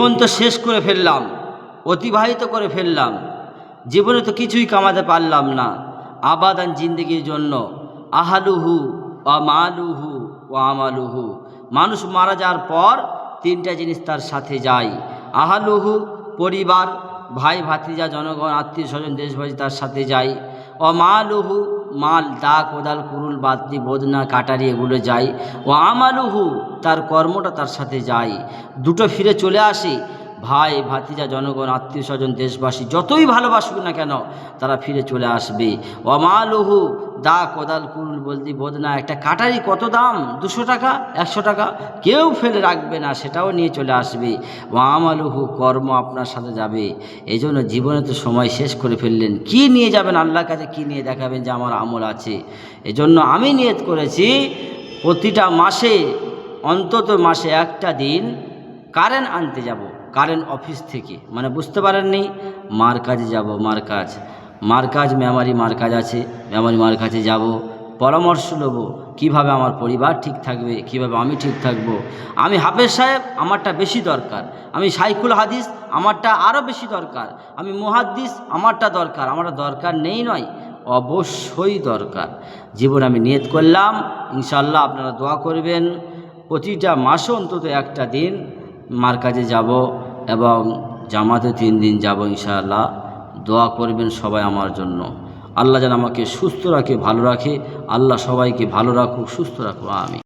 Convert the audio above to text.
জীবন তো শেষ করে ফেললাম, অতিবাহিত করে ফেললাম, জীবনে তো কিছুই কামাতে পারলাম না। আবাদান জিন্দগির জন্য আহালুহু ওয়া মালুহু ওয়া আমালুহু। মানুষ মারা যাওয়ার পর তিনটা জিনিস তার সাথে যায়। আহালুহু পরিবার, ভাই ভাতিজা, জনগণ, আত্মীয় স্বজন, দেশবাসী তার সাথে যায়। ও মালুহু মাল, দা কোদাল, কুরুল, বাতি, বদনা, কাটারি এগুলো যায়। ও আমালুহু তার কর্মটা তার সাথে যায়। দুটো ফিরে চলে আসে। ভাই ভাতিজা, জনগণ, আত্মীয় স্বজন, দেশবাসী যতই ভালোবাসুক না কেন তারা ফিরে চলে আসবে। অমালুহু দা কোদাল, কুরুল, বলদি, বদনা, একটা কাটারি কত দাম? 200 টাকা, 100 টাকা, কেউ ফেলে রাখবে না, সেটাও নিয়ে চলে আসবে। আমালুহু কর্ম আপনার সাথে যাবে। এই জন্য জীবনে তো সময় শেষ করে ফেললেন, কি নিয়ে যাবেন আল্লাহর কাছে? কি নিয়ে দেখাবেন যে আমার আমল আছে? এজন্য আমি নিয়ত করেছি প্রতিটা মাসে, অন্তত মাসে একটা দিন কারেন্ট আনতে যাব। কারেন্ট অফিস থেকে, মানে বুঝতে পারেননি, মার কাজে যাব। মার কাজ মেমারি মার কাজ আছে, মেমারি মার কাছে যাব, পরামর্শ নেব কীভাবে আমার পরিবার ঠিক থাকবে, কীভাবে আমি ঠিক থাকব। আমি হাফেজ সাহেব, আমারটা বেশি দরকার। আমি শাইখুল হাদিস, আমারটা আরও বেশি দরকার। আমি মুহাদ্দিস, আমারটা দরকার। আমারটা দরকার নেই নয়, অবশ্যই দরকার। জীবন আমি নিয়ত করলাম, ইনশাআল্লাহ আপনারা দোয়া করবেন, প্রতিটা মাসে অন্তত একটা দিন মার কাজে যাব এবং জামাতে 3 দিন যাব ইনশাআল্লাহ। দোয়া করবেন সবাই আমার জন্য। আল্লাহ যেন আমাকে সুস্থ রাখে, ভালো রাখে। আল্লাহ সবাইকে ভালো রাখুক, সুস্থ রাখুক। আমিন।